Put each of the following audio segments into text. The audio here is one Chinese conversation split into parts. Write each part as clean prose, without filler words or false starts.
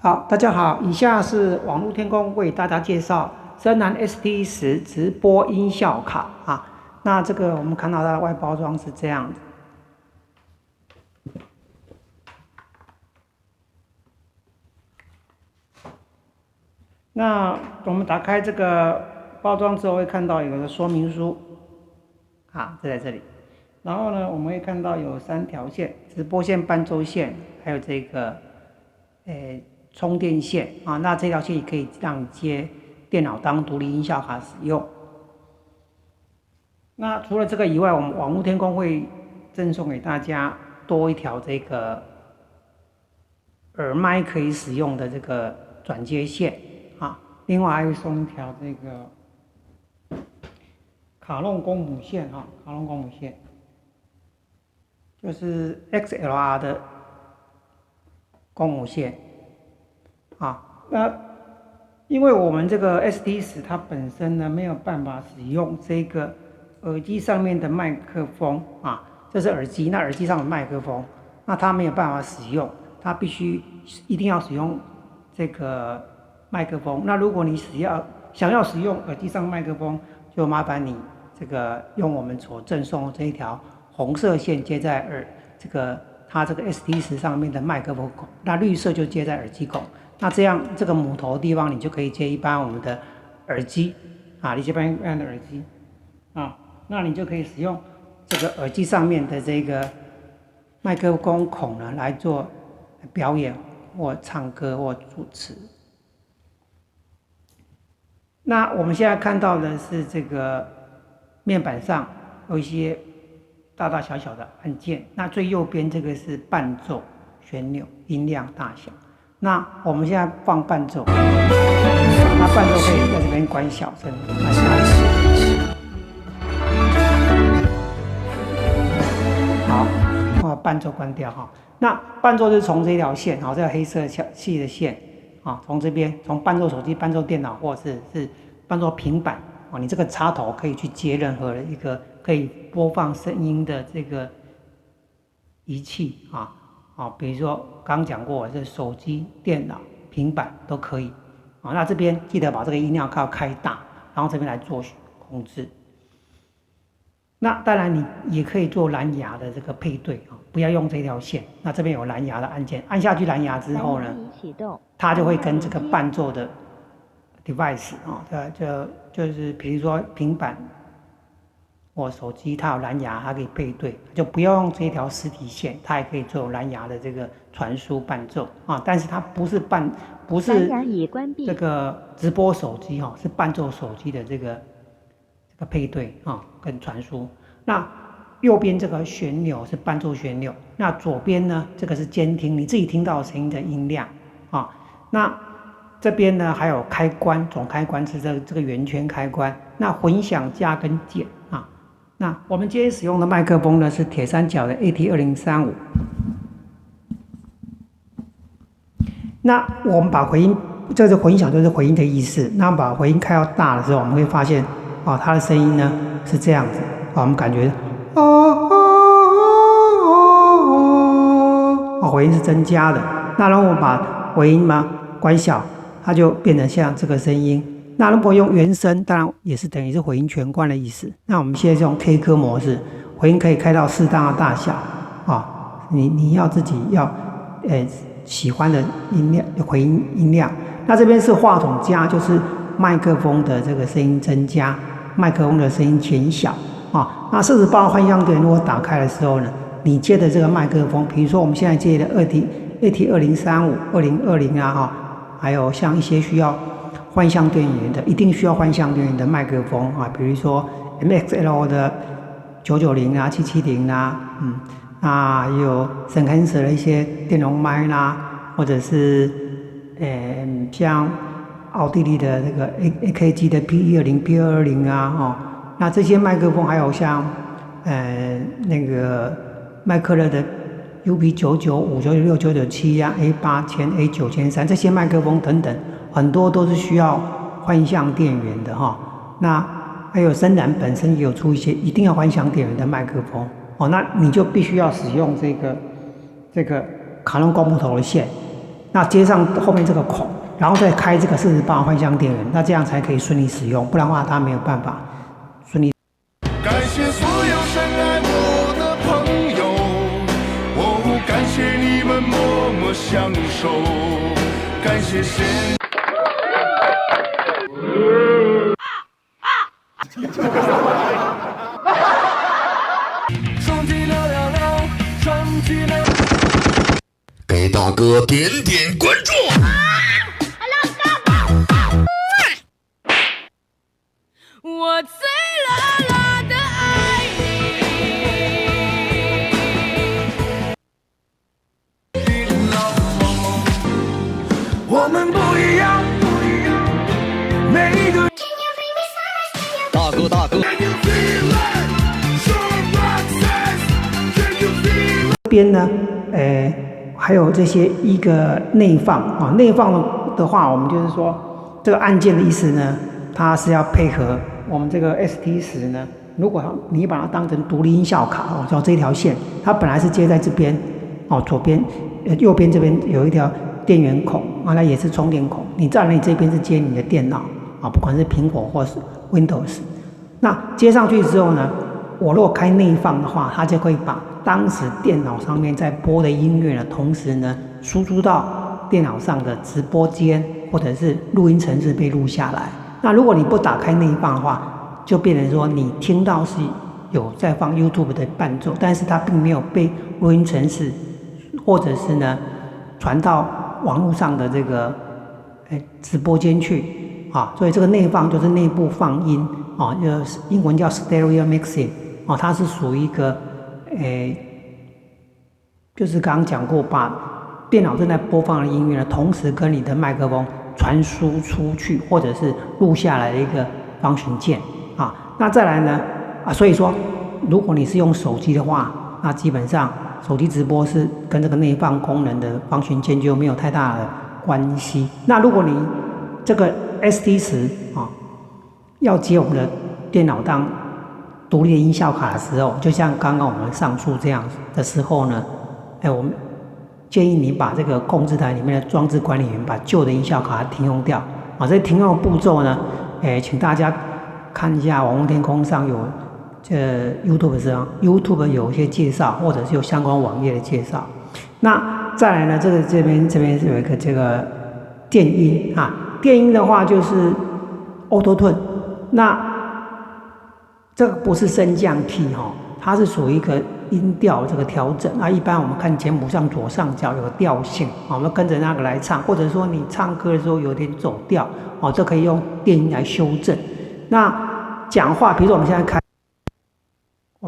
好，大家好，以下是网络天空为大家介绍深蓝 ST10直播音效卡啊。那这个我们看到它的外包装是这样子。那我们打开这个包装之后，会看到有个说明书啊，就在这里。然后呢，我们会看到有3条线：直播线、伴奏线，还有这个充电线啊。那这条线也可以让你接电脑当独立音效卡使用。那除了这个以外，我们网络天空会赠送给大家多一条这个耳麦可以使用的这个转接线啊。另外还会送一条这个卡弄公母线啊，卡弄公母线就是 XLR 的公母线啊。那因为我们这个 ST10它本身呢没有办法使用这个耳机上面的麦克风啊，这是耳机，那耳机上的麦克风，那它没有办法使用，它必须一定要使用这个麦克风。那如果你想要使用耳机上的麦克风，就麻烦你这个用我们所赠送的这一条红色线接在它这个 ST10上面的麦克风孔，那绿色就接在耳机孔。那这样这个母头的地方你就可以接一般我们的耳机啊，一般的耳机啊，那你就可以使用这个耳机上面的这个麦克风孔呢来做表演或唱歌或主持。那我们现在看到的是这个面板上有一些大大小小的按键，那最右边这个是伴奏旋钮音量大小。那我们现在放伴奏，那伴奏可以在这边关小声，按下去。好，伴奏关掉哈。那伴奏就是从这条线，这条黑色细的线啊，从这边从伴奏手机、伴奏电脑或者是伴奏平板啊，你这个插头可以去接任何的一个可以播放声音的这个仪器啊。比如说刚讲过，是手机、电脑、平板都可以啊。那这边记得把这个音量开大，然后这边来做控制。那当然你也可以做蓝牙的这个配对啊，不要用这条线。那这边有蓝牙的按键，按下去蓝牙之后呢，它就会跟这个伴奏的 device 啊，就是比如说平板或手机，它有蓝牙，它可以配对，就不要用这一条实体线，它也可以做蓝牙的这个传输伴奏啊。但是它不是这个直播手机哈，是伴奏手机的这个配对啊跟传输。那右边这个旋钮是伴奏旋钮，那左边呢这个是监听，你自己听到声音的音量啊。那这边呢还有开关，总开关是这个圆圈开关。那混响加跟减啊。那我们今天使用的麦克风呢是铁三角的 AT2035。那我们把回音，这是混响，就是回音的意思。那把回音开到大的时候，我们会发现它的声音呢是这样子我们感觉回音是增加的。那如果我们把回音关小，它就变成像这个声音。那如果用原声，当然也是等于是回音全关的意思。那我们现在用 K 歌模式，回音可以开到适当的大小你要自己要喜欢的音量回音音量。那这边是话筒加，就是麦克风的这个声音增加，麦克风的声音减小那48换向点如果打开的时候呢，你接的这个麦克风，比如说我们现在接的AT2035、2020还有像一些需要换向电源的，一定需要换向电源的麦克风比如说 MXL 的990770那也有Sennheiser的一些电容麦或者是像奥地利的这个 AKG 的 P120、P220那这些麦克风还有像那个麦克勒的 UP995、996、997 A8000、A9300这些麦克风等等，很多都是需要换向电源的那还有深蓝本身也有出一些一定要换向电源的麦克风那你就必须要使用这个卡弄光木头的线。那接上后面这个孔，然后再开这个48换向电源，那这样才可以顺利使用，不然的话它没有办法顺利。感谢所有深爱我的朋友，哦，感谢你们默默相守，感谢神。双击666，双击6。给大哥点点关注。我最辣辣的爱你，我们不一样，每一个大哥大哥。这边呢，还有这些一个内放啊，内放的话，我们就是说这个按键的意思呢，它是要配合我们这个 ST10呢。如果你把它当成独立音效卡哦，就这条线，它本来是接在这边哦，左边右边这边有一条电源孔啊，那也是充电孔。你在你这边是接你的电脑啊，不管是苹果或是 Windows。那接上去之后呢，我如果开内放的话，它就可以把当时电脑上面在播的音乐呢，同时呢输出到电脑上的直播间或者是录音程式被录下来。那如果你不打开内放的话，就变成说你听到是有在放 YouTube 的伴奏，但是它并没有被录音程式或者是呢传到网络上的这个直播间去啊。所以这个内放就是内部放音啊，就是英文叫 Stereo Mixing 啊，它是属于一个就是刚刚讲过，把电脑正在播放的音乐呢，同时跟你的麦克风传输出去，或者是录下来的一个方形键啊。那再来呢所以说，如果你是用手机的话，那基本上手机直播是跟这个内放功能的方形键就没有太大的关系。那如果你这个 ST10要接我们的电脑当独立的音效卡的时候，就像刚刚我们上述这样的时候呢，我们建议你把这个控制台里面的装置管理员把旧的音效卡停用掉啊。这停用的步骤呢，请大家看一下网络天空上有YouTube 上 YouTube 有一些介绍，或者是有相关网页的介绍。那再来呢，这边是有一个这个电音啊，电音的话就是 Auto Tune， 那这个不是升降 key 它是属于一个音调这个调整啊。一般我们看节目上左上角有个调性，我们跟着那个来唱，或者说你唱歌的时候有点走调这可以用电音来修正。那讲话，比如说我们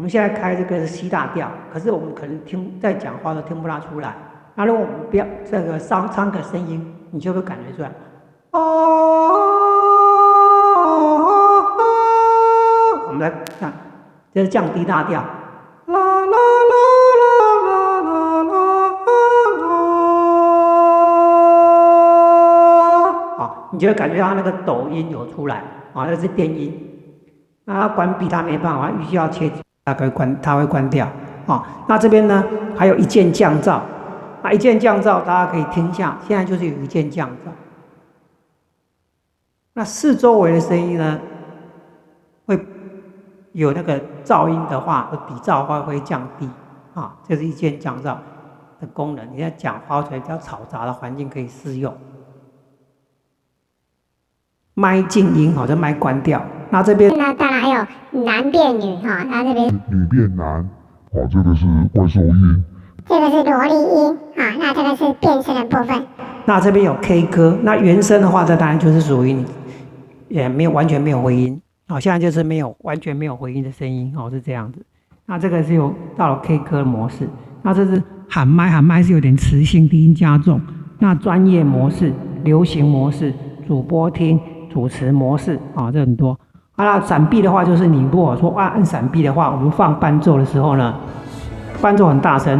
现在开这个是 C 大调，可是我们可能在讲话都听不大出来。那如果我们不要这个唱个声音，你就会感觉出来我们来看，这是降低大调，啦啦啦啦啦啦啦啦，你就会感觉到它那个抖音有出来那是电音。那它关闭它没办法，必须要切它会关掉那这边呢还有一键降噪，一键降噪大家可以听一下，现在就是有一键降噪。那四周围的声音呢，会有那个噪音的话，底噪的话会降低这是一键降噪的功能。你在讲话比较嘈杂的环境可以适用。麦静音这麦关掉。那这边那当然还有男变女那这边女变男这个是外收音，这个是萝莉音那这个是变声的部分。那这边有 K 歌，那原声的话，这当然就是属于你也完全没有回音现在就是完全没有回音的声音是这样子。那这个是有到了 K 歌模式，那这是喊麦是有点磁性，低音加重。那专业模式、流行模式、主播听、主持模式这很多。那闪避的话，就是你如果说按闪避的话，我们放伴奏的时候呢，伴奏很大声，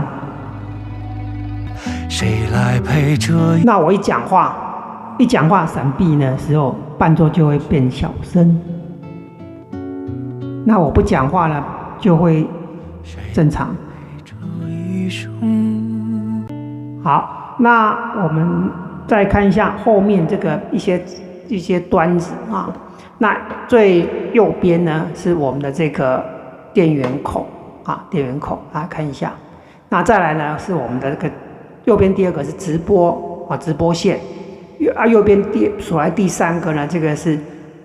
谁来陪着？那我一讲话闪避的时候，伴奏就会变小声。那我不讲话呢，就会正常。好。那我们再看一下后面这个一些端子啊。那最右边呢是我们的这个电源口啊，电源口啊，看一下。那再来呢是我们的这个右边第二个是直播啊，直播线。右边数来第三个呢，这个是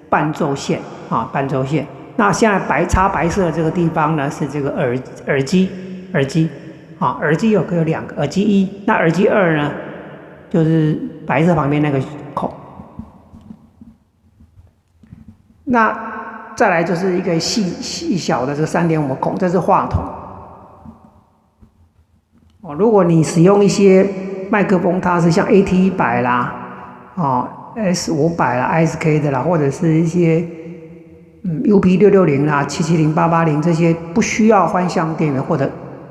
伴奏线啊，伴奏线。那现在插白色的这个地方呢是这个耳机啊，耳机有两个，耳机1，那耳机2呢就是白色旁边那个孔。那再来就是一个细小的这个3.5孔，这是话筒。哦，如果你使用一些麦克风，它是像 AT100啦，哦 S500啦 ISK 的啦，或者是一些UP660啦、770、880这些不需要欢向电源，或者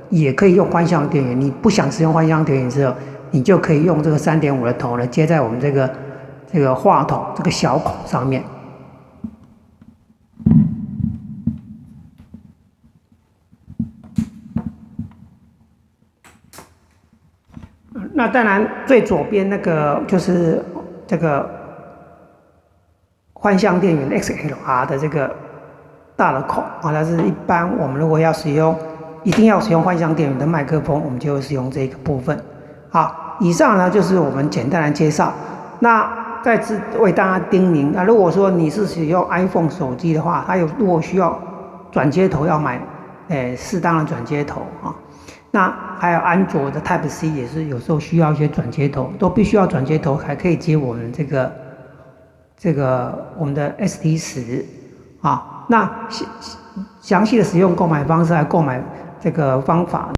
也可以用欢向电源。你不想使用欢向电源之后，你就可以用这个3.5的头呢接在我们这个话筒这个小孔上面。那当然，最左边那个就是这个欢向电源 XLR 的这个大的孔啊，它是一般我们如果一定要使用欢向电源的麦克风，我们就会使用这个部分。好，以上呢就是我们简单的介绍。那再次为大家叮咛，那如果说你是使用 iPhone 手机的话，它如果需要转接头，要买适当的转接头啊。那还有安卓的 Type C 也是有时候需要一些转接头，都必须要转接头才可以接我们我们的 ST10啊。那详细的使用购买方式还有购买这个方法。